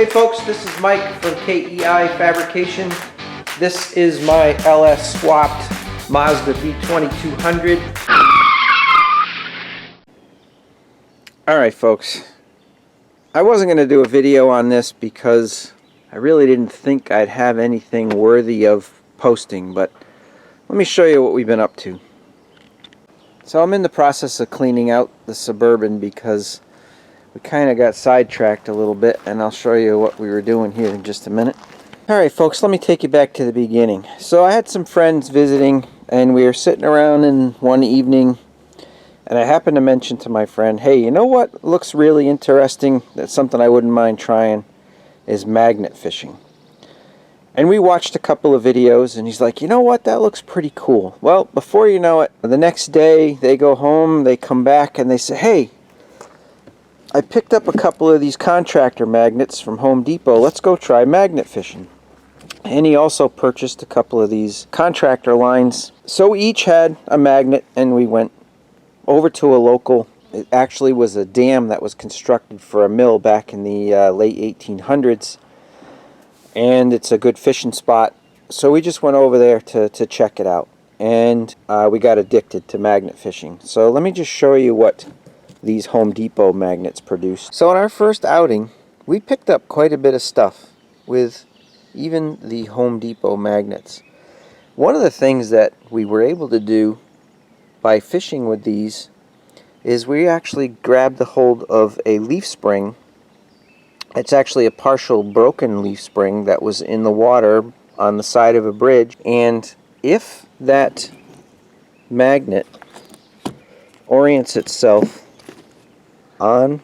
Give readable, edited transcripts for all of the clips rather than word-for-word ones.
Hey folks, this is Mike from Kei Fabrication. This is my LS swapped Mazda V2200. Alright folks, I wasn't going to do a video on this because I really didn't think I'd have anything worthy of posting, but let me show you what we've been up to. So I'm in the process of cleaning out the Suburban because we kind of got sidetracked a little bit, and I'll show you what we were doing here in just a minute. Alright folks, let me take you back to the beginning. So I had some friends visiting, and we were sitting around in one evening, and I happened to mention to my friend, hey, you know what looks really interesting, that's something I wouldn't mind trying, is magnet fishing. And we watched a couple of videos, and he's like, you know what, that looks pretty cool. Well, before you know it, the next day they go home, they come back, and they say, hey, I picked up a couple of these contractor magnets from Home Depot. Let's go try magnet fishing. And he also purchased a couple of these contractor lines. So we each had a magnet, and we went over to a local. It actually was a dam that was constructed for a mill back in the late 1800s. And it's a good fishing spot. So we just went over there to check it out. And we got addicted to magnet fishing. So let me just show you what these Home Depot magnets produce. So on our first outing, we picked up quite a bit of stuff with even the Home Depot magnets. One of the things that we were able to do by fishing with these is we actually grabbed the hold of a leaf spring. It's actually a partial broken leaf spring that was in the water on the side of a bridge, and if that magnet orients itself on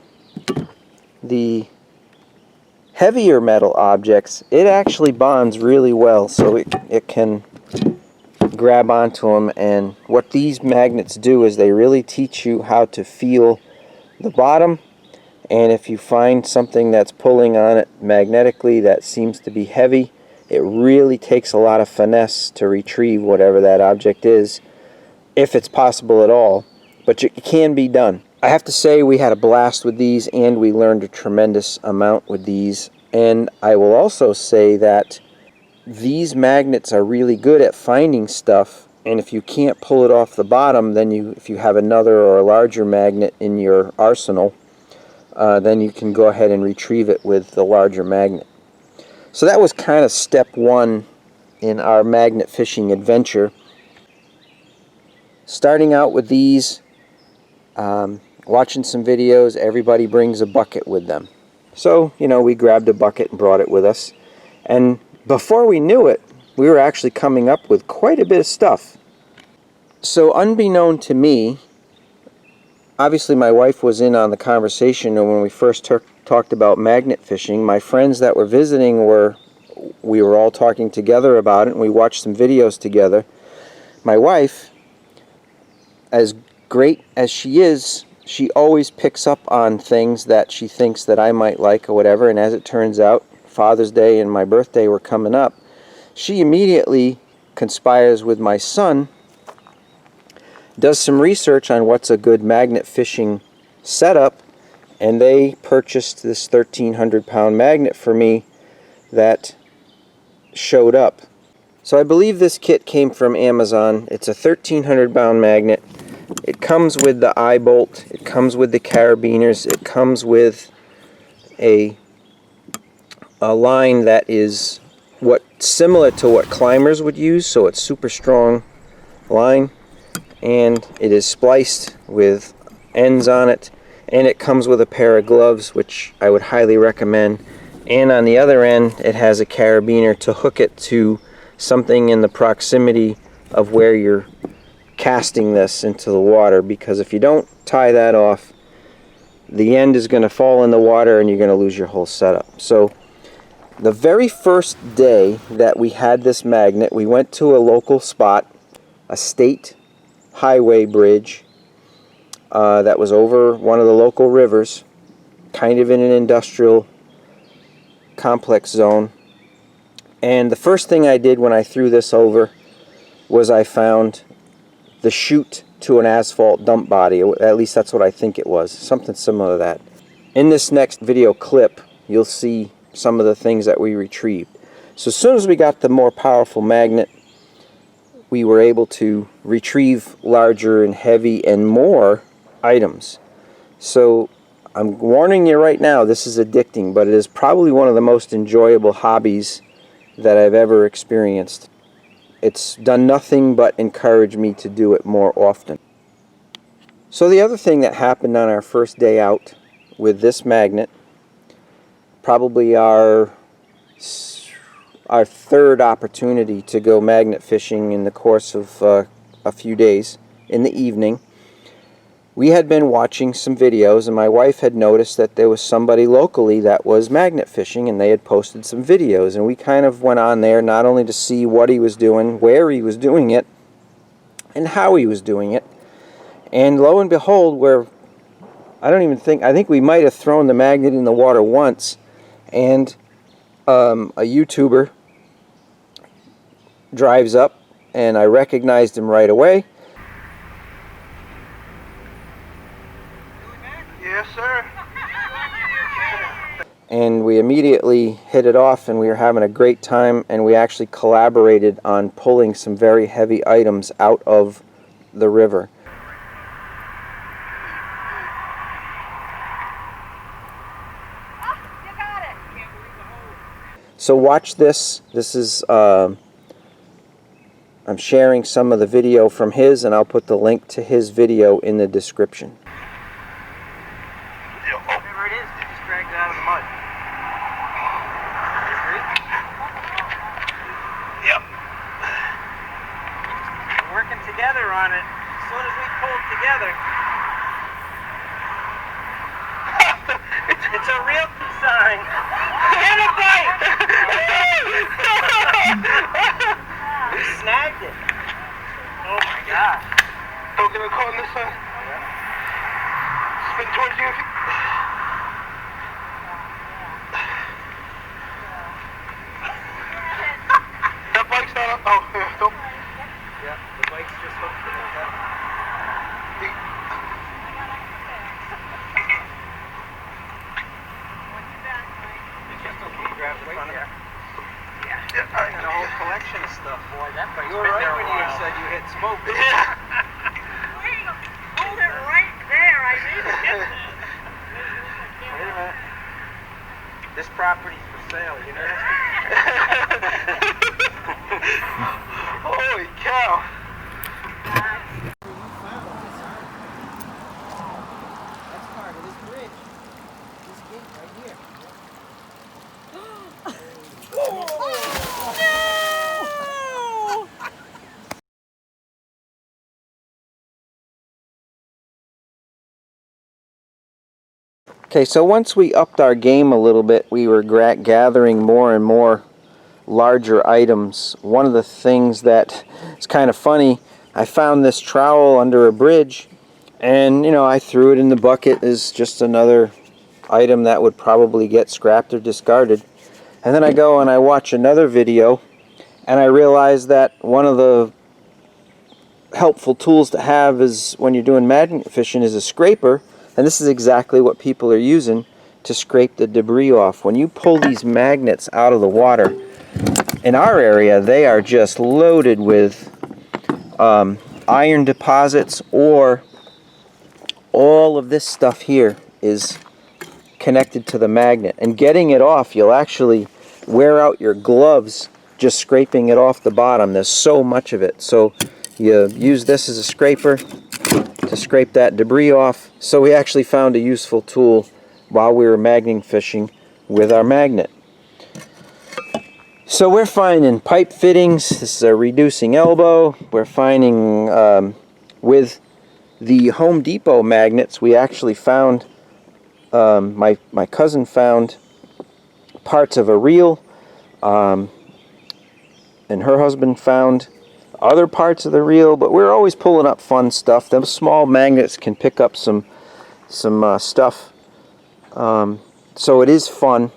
the heavier metal objects, it actually bonds really well, so it can grab onto them. And what these magnets do is they really teach you how to feel the bottom, and if you find something that's pulling on it magnetically that seems to be heavy, it really takes a lot of finesse to retrieve whatever that object is, if it's possible at all, but it can be done. I have to say we had a blast with these, and we learned a tremendous amount with these. And I will also say that these magnets are really good at finding stuff, and if you can't pull it off the bottom, then if you have another or a larger magnet in your arsenal, then you can go ahead and retrieve it with the larger magnet. So that was kind of step one in our magnet fishing adventure. Starting out with these, watching some videos, everybody brings a bucket with them. So, you know, we grabbed a bucket and brought it with us. And before we knew it, we were actually coming up with quite a bit of stuff. So unbeknown to me, obviously my wife was in on the conversation, and when we first talked about magnet fishing, my friends that were visiting we were all talking together about it, and we watched some videos together. My wife, as great as she is, she always picks up on things that she thinks that I might like or whatever, and as it turns out, Father's Day and my birthday were coming up. She immediately conspires with my son, does some research on what's a good magnet fishing setup, and they purchased this 1,300-pound magnet for me that showed up. So I believe this kit came from Amazon. It's a 1,300-pound magnet. It comes with the eye bolt, it comes with the carabiners, it comes with a line that is similar to what climbers would use, so it's super strong line, and it is spliced with ends on it, and it comes with a pair of gloves, which I would highly recommend. And on the other end, it has a carabiner to hook it to something in the proximity of where you're casting this into the water, because if you don't tie that off, the end is going to fall in the water and you're going to lose your whole setup. So the very first day that we had this magnet, we went to a local spot, a state highway bridge that was over one of the local rivers, kind of in an industrial complex zone. And the first thing I did when I threw this over was I found the chute to an asphalt dump body. At least that's what I think it was. Something similar to that. In this next video clip, you'll see some of the things that we retrieved. So as soon as we got the more powerful magnet, we were able to retrieve larger and heavy and more items. So I'm warning you right now, this is addicting, but it is probably one of the most enjoyable hobbies that I've ever experienced. It's done nothing but encourage me to do it more often. So the other thing that happened on our first day out with this magnet, probably our third opportunity to go magnet fishing in the course of a few days in the evening, we had been watching some videos, and my wife had noticed that there was somebody locally that was magnet fishing, and they had posted some videos, and we kind of went on there not only to see what he was doing, where he was doing it, and how he was doing it. And lo and behold, I think we might have thrown the magnet in the water once, and a YouTuber drives up, and I recognized him right away. Yes, sir. And we immediately hit it off, and we were having a great time, and we actually collaborated on pulling some very heavy items out of the river. So watch this. This is, I'm sharing some of the video from his, and I'll put the link to his video in the description. Whatever it is, it just drags out of the mud. Yep. We're working together on it. As soon as we pull together, it's a real sign. And a bite! We snagged it. Oh my God. We're gonna call on this side. Spin towards you. That bike's not up. Oh, yeah, don't. Yeah, the bike's just hooked to the cat. Yeah, I got a whole collection of stuff, boy. That bike's been there when you said you hit smoke. Yeah. Hold it right there. I need to get this. Wait a minute. This property's for sale, you know? Holy cow. That's part of this bridge. This gate right here. Okay, so once we upped our game a little bit, we were gathering more and more larger items. One of the things that is kind of funny, I found this trowel under a bridge, and I threw it in the bucket as just another item that would probably get scrapped or discarded. And then I go and I watch another video, and I realize that one of the helpful tools to have is when you're doing magnet fishing is a scraper. And this is exactly what people are using to scrape the debris off. When you pull these magnets out of the water, in our area they are just loaded with iron deposits, or all of this stuff here is connected to the magnet. And getting it off, you'll actually wear out your gloves just scraping it off the bottom. There's so much of it. So you use this as a scraper to scrape that debris off. So we actually found a useful tool while we were magnet fishing with our magnet. So we're finding pipe fittings. This is a reducing elbow. We're finding with the Home Depot magnets, we actually found my cousin found parts of a reel, and her husband found other parts of the reel, but we're always pulling up fun stuff. Those small magnets can pick up some stuff, so it is fun.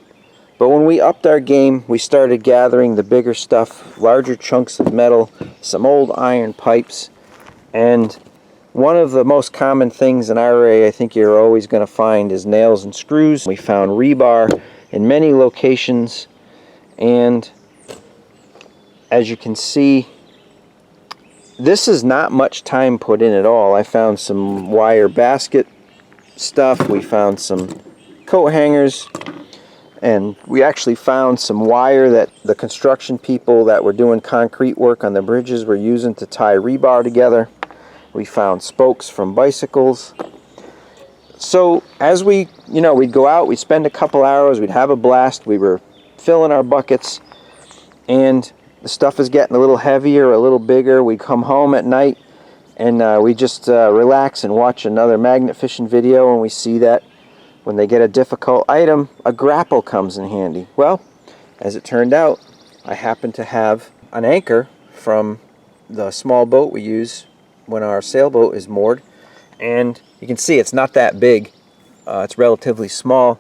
But when we upped our game, we started gathering the bigger stuff, larger chunks of metal, some old iron pipes, and one of the most common things in our area I think you're always going to find is nails and screws. We found rebar, in many locations, and as you can see, this is not much time put in at all. I found some wire basket stuff, we found some coat hangers, and we actually found some wire that the construction people that were doing concrete work on the bridges were using to tie rebar together. We found spokes from bicycles. So as we'd go out, we'd spend a couple hours, we'd have a blast, we were filling our buckets, and the stuff is getting a little heavier, a little bigger. We come home at night and we just relax and watch another magnet fishing video, and we see that when they get a difficult item, a grapple comes in handy. Well, as it turned out, I happened to have an anchor from the small boat we use when our sailboat is moored, and you can see it's not that big. It's relatively small,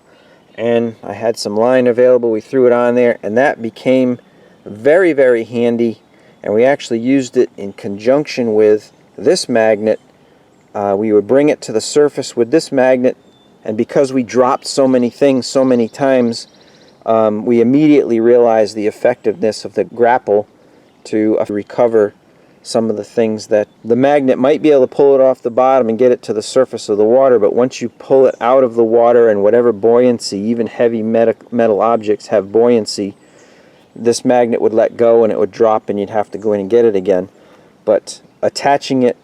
and I had some line available. We threw it on there, and that became very, very handy, and we actually used it in conjunction with this magnet. We would bring it to the surface with this magnet, and because we dropped so many things so many times, we immediately realized the effectiveness of the grapple to recover some of the things that the magnet might be able to pull it off the bottom and get it to the surface of the water, but once you pull it out of the water, and whatever buoyancy, even heavy metal objects have buoyancy, this magnet would let go and it would drop and you'd have to go in and get it again. But attaching it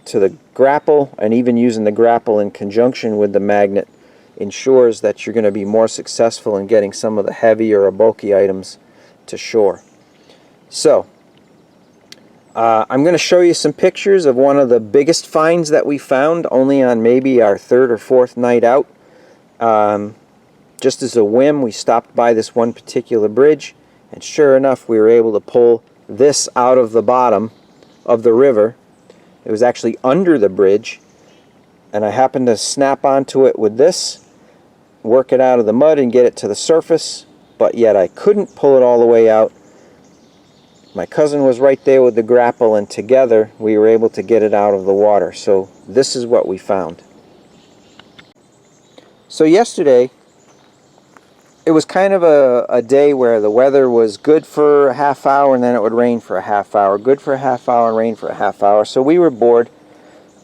to the grapple, and even using the grapple in conjunction with the magnet, ensures that you're going to be more successful in getting some of the heavier or bulky items to shore. So I'm going to show you some pictures of one of the biggest finds that we found only on maybe our third or fourth night out. Just as a whim, we stopped by this one particular bridge, and sure enough, we were able to pull this out of the bottom of the river. It was actually under the bridge, and I happened to snap onto it with this, work it out of the mud and get it to the surface, but yet I couldn't pull it all the way out. My cousin was right there with the grapple, and together we were able to get it out of the water. So this is what we found. So yesterday, it was kind of a day where the weather was good for a half hour and then it would rain for a half hour, good for a half hour and rain for a half hour. So we were bored,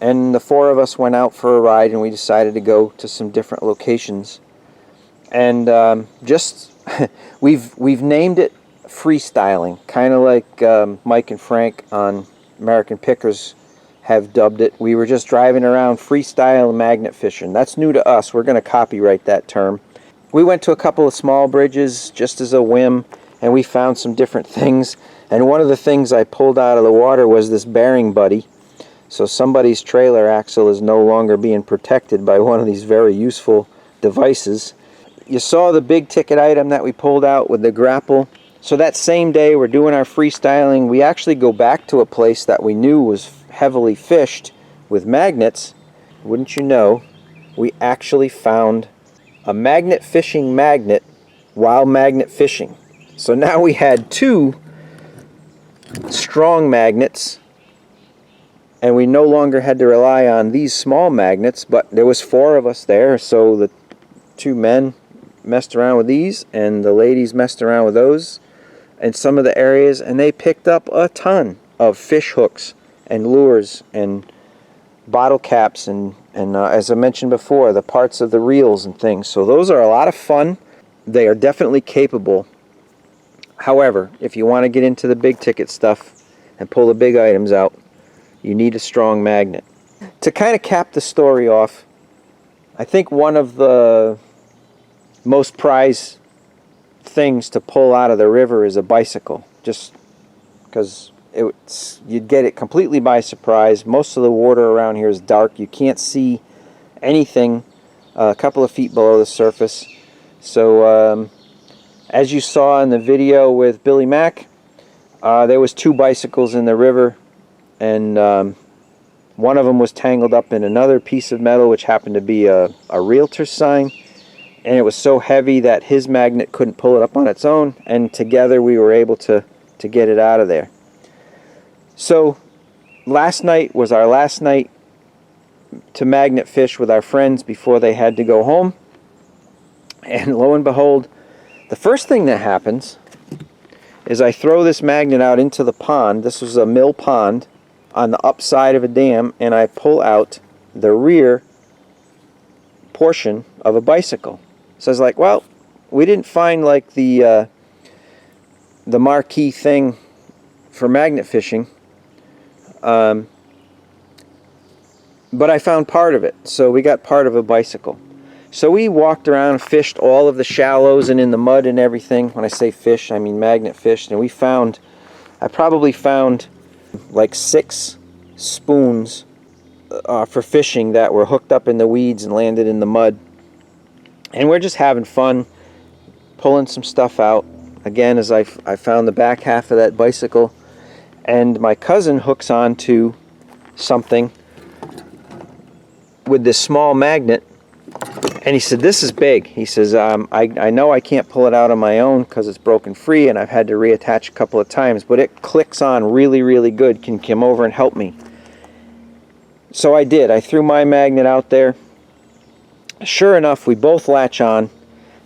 and the four of us went out for a ride, and we decided to go to some different locations. And we've named it freestyling, kind of like Mike and Frank on American Pickers have dubbed it. We were just driving around freestyle magnet fishing. That's new to us. We're going to copyright that term. We went to a couple of small bridges just as a whim, and we found some different things. And one of the things I pulled out of the water was this bearing buddy. So somebody's trailer axle is no longer being protected by one of these very useful devices. You saw the big ticket item that we pulled out with the grapple. So that same day we're doing our freestyling. We actually go back to a place that we knew was heavily fished with magnets. Wouldn't you know, we actually found a magnet fishing magnet while magnet fishing. So now we had two strong magnets, and we no longer had to rely on these small magnets, but there was four of us there, so the two men messed around with these and the ladies messed around with those in some of the areas, and they picked up a ton of fish hooks and lures and bottle caps and as I mentioned before, the parts of the reels and things. So those are a lot of fun. They are definitely capable. However, if you want to get into the big ticket stuff and pull the big items out, you need a strong magnet. To kind of cap the story off, I think one of the most prized things to pull out of the river is a bicycle, just because you'd get it completely by surprise. Most of the water around here is dark. You can't see anything a couple of feet below the surface. So as you saw in the video with Billy Mack, there was two bicycles in the river, and one of them was tangled up in another piece of metal, which happened to be a realtor's sign, and it was so heavy that his magnet couldn't pull it up on its own, and together we were able to get it out of there. So last night was our last night to magnet fish with our friends before they had to go home, And lo and behold, the first thing that happens is I throw this magnet out into the pond. This was a mill pond on the upside of a dam, and I pull out the rear portion of a bicycle. So I was like, well, we didn't find like the marquee thing for magnet fishing, but I found part of it. So we got part of a bicycle. So we walked around and fished all of the shallows and in the mud and everything. When I say fish, I mean magnet fish. And we found, I probably found like 6 spoons for fishing that were hooked up in the weeds and landed in the mud. And we're just having fun, pulling some stuff out. Again, as I found the back half of that bicycle. And my cousin hooks onto something with this small magnet. And he said, this is big. He says, I know I can't pull it out on my own because it's broken free and I've had to reattach a couple of times, but it clicks on really, really good. Can you come over and help me? So I did. I threw my magnet out there. Sure enough, we both latch on.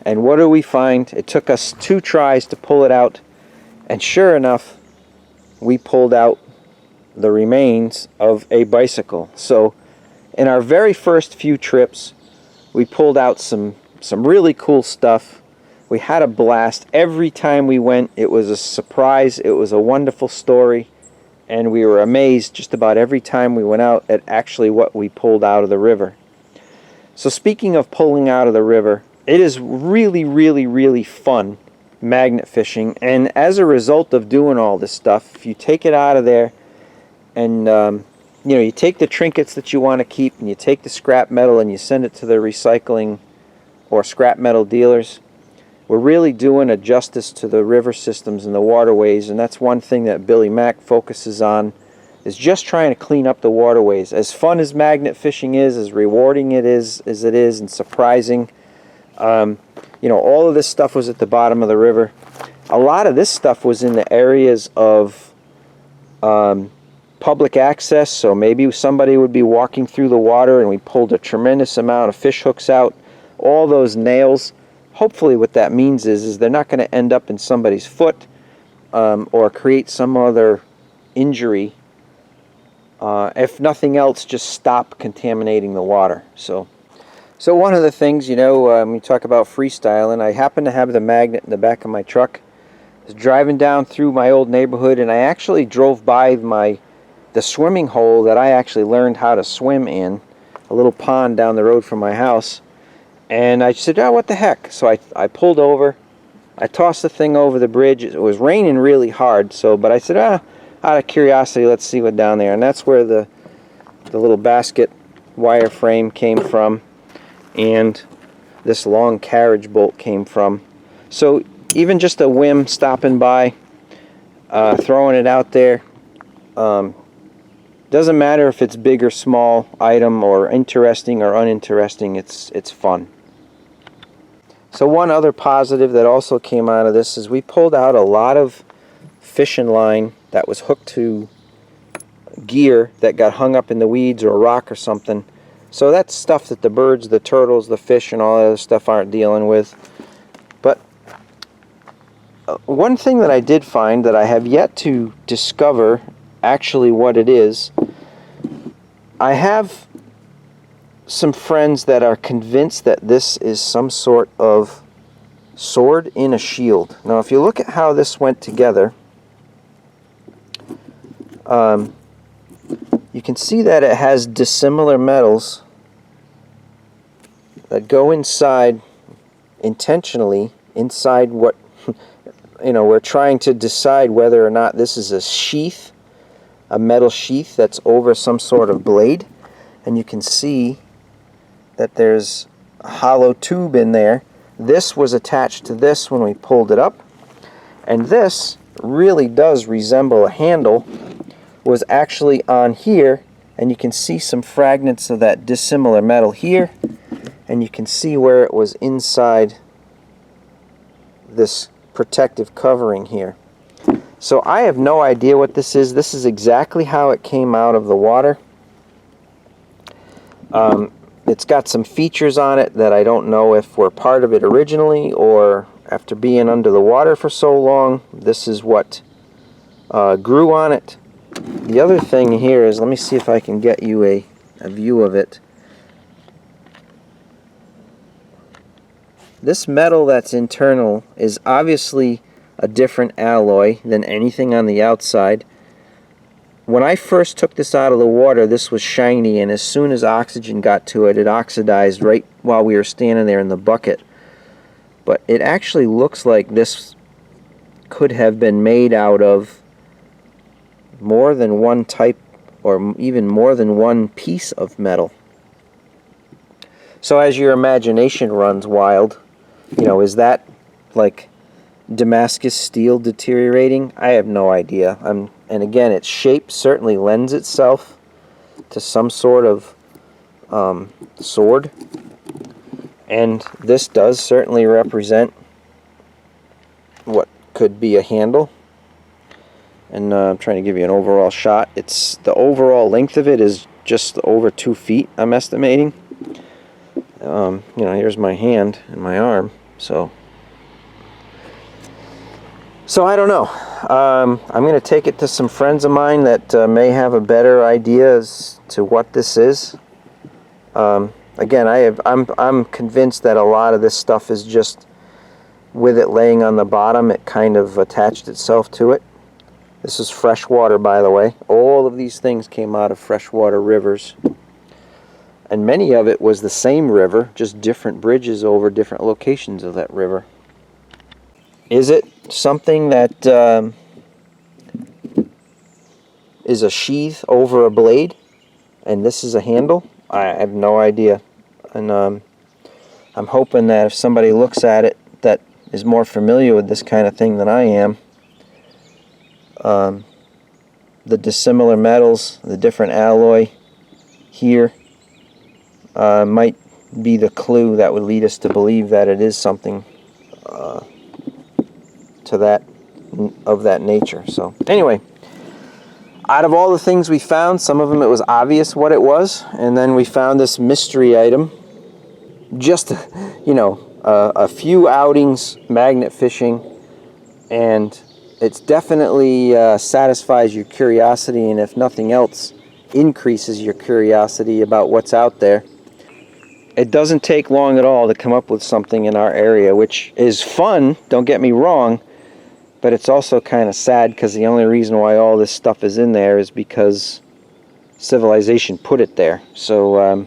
And what do we find? It took us 2 tries to pull it out. And sure enough, we pulled out the remains of a bicycle. So in our very first few trips, we pulled out some really cool stuff. We had a blast. Every time we went, it was a surprise. It was a wonderful story. And we were amazed just about every time we went out at actually what we pulled out of the river. So speaking of pulling out of the river, it is really, really, really fun magnet fishing. And as a result of doing all this stuff, if you take it out of there and you know, you take the trinkets that you want to keep and you take the scrap metal and you send it to the recycling or scrap metal dealers, we're really doing a justice to the river systems and the waterways. And that's one thing that Billy Mack focuses on, is just trying to clean up the waterways. As fun as magnet fishing is, as rewarding it is as it is, and surprising, you know, all of this stuff was at the bottom of the river. A lot of this stuff was in the areas of public access, so maybe somebody would be walking through the water and we pulled a tremendous amount of fish hooks out. All those nails, hopefully what that means is they're not going to end up in somebody's foot or create some other injury. If nothing else, just stop contaminating the water. So one of the things, you know, when you talk about freestyling, I happen to have the magnet in the back of my truck. I was driving down through my old neighborhood and I actually drove by the swimming hole that I actually learned how to swim in, a little pond down the road from my house. And I said, oh, what the heck? So I pulled over. I tossed the thing over the bridge. It was raining really hard, but I said, out of curiosity, let's see what's down there. And that's where the little basket wireframe came from, and this long carriage bolt came from. So even just a whim stopping by, throwing it out there, doesn't matter if it's big or small item or interesting or uninteresting, it's fun. So one other positive that also came out of this is we pulled out a lot of fishing line that was hooked to gear that got hung up in the weeds or a rock or something. So that's stuff that the birds, the turtles, the fish, and all that other stuff aren't dealing with. But one thing that I did find that I have yet to discover actually what it is, I have some friends that are convinced that this is some sort of sword in a shield. Now if you look at how this went together, you can see that it has dissimilar metals that go inside, intentionally inside what, you know, we're trying to decide whether or not this is a sheath, a metal sheath that's over some sort of blade. And you can see that there's a hollow tube in there. This was attached to this when we pulled it up, and this really does resemble a handle, was actually on here, and you can see some fragments of that dissimilar metal here, and you can see where it was inside this protective covering here. So I have no idea what this is. This is exactly how it came out of the water. It's got some features on it that I don't know if were part of it originally, or after being under the water for so long, this is what grew on it. The other thing here is, let me see if I can get you a view of it. This metal that's internal is obviously a different alloy than anything on the outside. When I first took this out of the water, this was shiny, and as soon as oxygen got to it, it oxidized right while we were standing there in the bucket. But it actually looks like this could have been made out of more than one type, or even more than one piece of metal. So as your imagination runs wild, you know, is that like Damascus steel deteriorating? I have no idea. And again, its shape certainly lends itself to some sort of sword, and this does certainly represent what could be a handle. And I'm trying to give you an overall shot. It's the overall length of it is just over 2 feet, I'm estimating. You know, here's my hand and my arm, so I don't know. I'm going to take it to some friends of mine that may have a better idea as to what this is. Again, I'm convinced that a lot of this stuff is just, with it laying on the bottom, it kind of attached itself to it. This is fresh water, by the way. All of these things came out of freshwater rivers. And many of it was the same river, just different bridges over different locations of that river. Is it something that is a sheath over a blade, and this is a handle? I have no idea. And I'm hoping that if somebody looks at it that is more familiar with this kind of thing than I am, the dissimilar metals, the different alloy here, might be the clue that would lead us to believe that it is something of that nature. So anyway, out of all the things we found, some of them it was obvious what it was, and then we found this mystery item. Just, you know, a few outings magnet fishing, and it's definitely satisfies your curiosity, and if nothing else, increases your curiosity about what's out there. It doesn't take long at all to come up with something in our area, which is fun, don't get me wrong, but it's also kind of sad because the only reason why all this stuff is in there is because civilization put it there. So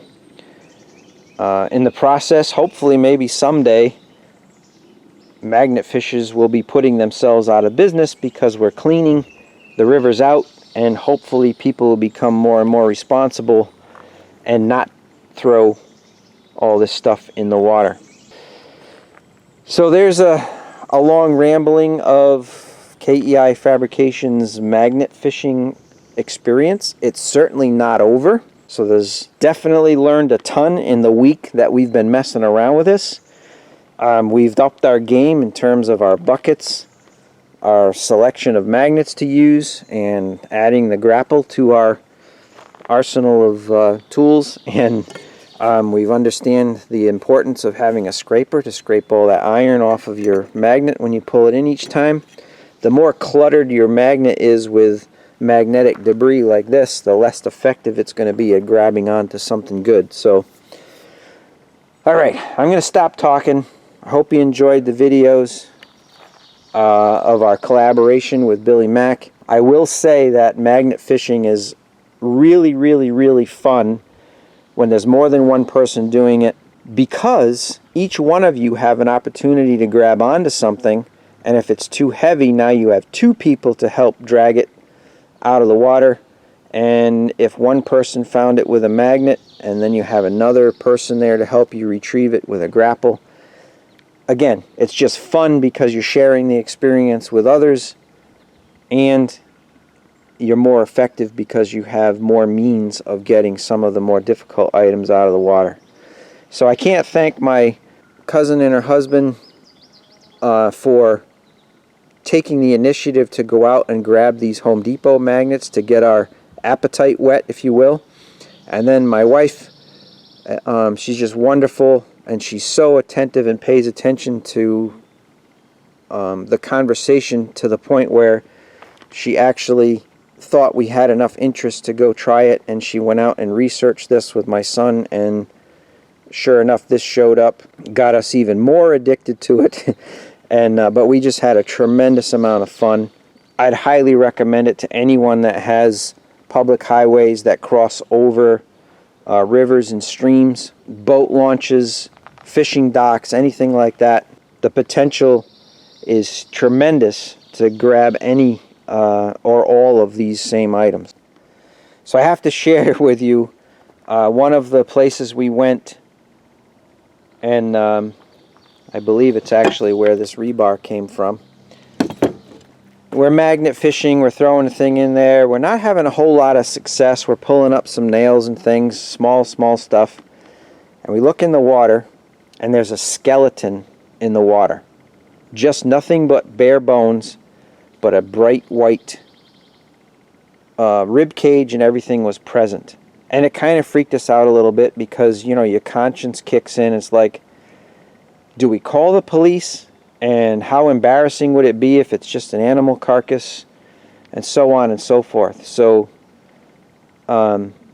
in the process, hopefully maybe someday, magnet fishers will be putting themselves out of business because we're cleaning the rivers out, and hopefully people will become more and more responsible and not throw all this stuff in the water. So there's a long rambling of Kei Fabrication's magnet fishing experience. It's certainly not over. So there's definitely learned a ton in the week that we've been messing around with this. We've upped our game in terms of our buckets, our selection of magnets to use, and adding the grapple to our arsenal of tools. And we've understand the importance of having a scraper to scrape all that iron off of your magnet when you pull it in each time. The more cluttered your magnet is with magnetic debris like this, the less effective it's going to be at grabbing onto something good. So, alright, I'm going to stop talking. I hope you enjoyed the videos of our collaboration with Billy Mack. I will say that magnet fishing is really, really, really fun when there's more than one person doing it, because each one of you have an opportunity to grab onto something, and if it's too heavy, now you have two people to help drag it out of the water. And if one person found it with a magnet, and then you have another person there to help you retrieve it with a grapple, again, it's just fun because you're sharing the experience with others, and you're more effective because you have more means of getting some of the more difficult items out of the water. So I can't thank my cousin and her husband for taking the initiative to go out and grab these Home Depot magnets to get our appetite whet, if you will. And then my wife She's just wonderful, and she's so attentive and pays attention to the conversation, to the point where she actually thought we had enough interest to go try it, and she went out and researched this with my son, and sure enough, this showed up, got us even more addicted to it. And but we just had a tremendous amount of fun. I'd highly recommend it to anyone that has public highways that cross over rivers and streams, boat launches, fishing docks, anything like that. The potential is tremendous to grab any or all of these same items. So I have to share with you one of the places we went, and I believe it's actually where this rebar came from. We're magnet fishing, we're throwing a thing in there, we're not having a whole lot of success, we're pulling up some nails and things, small stuff, and we look in the water, and there's a skeleton in the water. Just nothing but bare bones, but a bright white rib cage and everything was present. And it kind of freaked us out a little bit, because, you know, your conscience kicks in. It's like, do we call the police? And how embarrassing would it be if it's just an animal carcass? And so on and so forth. So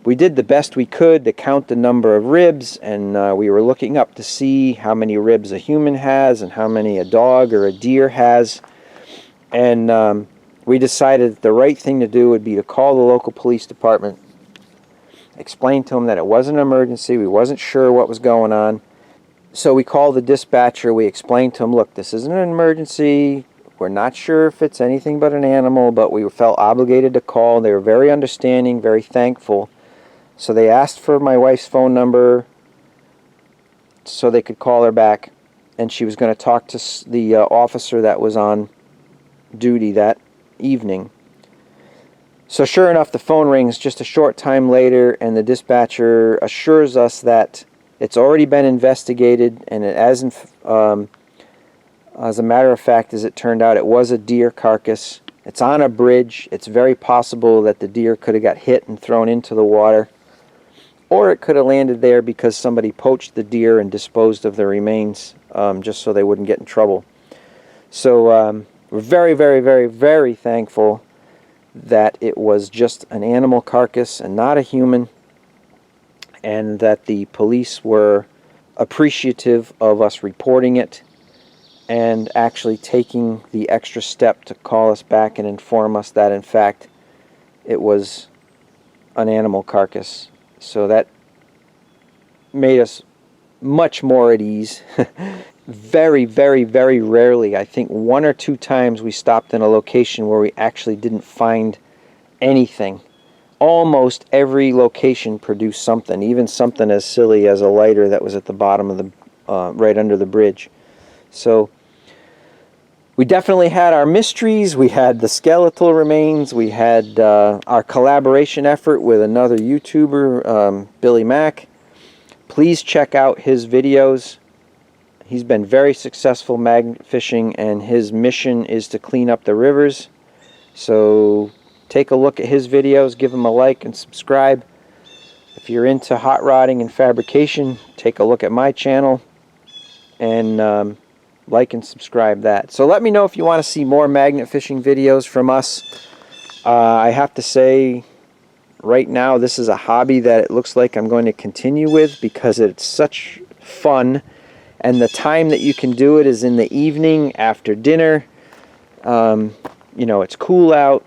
we did the best we could to count the number of ribs, and we were looking up to see how many ribs a human has and how many a dog or a deer has. And we decided that the right thing to do would be to call the local police department, explain to them that it was an emergency, we wasn't sure what was going on. So we called the dispatcher, we explained to him, look, this isn't an emergency, we're not sure if it's anything but an animal, but we felt obligated to call. They were very understanding, very thankful. So they asked for my wife's phone number so they could call her back, and she was going to talk to the officer that was on duty that evening. So sure enough, the phone rings just a short time later, and the dispatcher assures us that it's already been investigated, and as a matter of fact, as it turned out, it was a deer carcass. It's on a bridge. It's very possible that the deer could have got hit and thrown into the water, or it could have landed there because somebody poached the deer and disposed of the remains just so they wouldn't get in trouble. So we're very, very, very, very thankful that it was just an animal carcass and not a human, and that the police were appreciative of us reporting it and actually taking the extra step to call us back and inform us that in fact it was an animal carcass. So that made us much more at ease. Very, very, very rarely, I think 1 or 2 times, we stopped in a location where we actually didn't find anything. Almost every location produced something, even something as silly as a lighter that was at the bottom of the, right under the bridge. So we definitely had our mysteries. We had the skeletal remains. We had our collaboration effort with another YouTuber, Billy Mack. Please check out his videos. He's been very successful magnet fishing, and his mission is to clean up the rivers. So take a look at his videos, give him a like and subscribe. If you're into hot rodding and fabrication, take a look at my channel and like and subscribe that. So let me know if you want to see more magnet fishing videos from us. I have to say, right now, this is a hobby that it looks like I'm going to continue with because it's such fun. And the time that you can do it is in the evening after dinner. You know, it's cool out.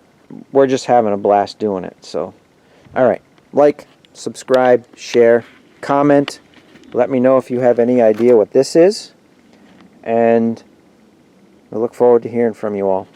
We're just having a blast doing it. So, all right. Like, subscribe, share, comment. Let me know if you have any idea what this is. And I look forward to hearing from you all.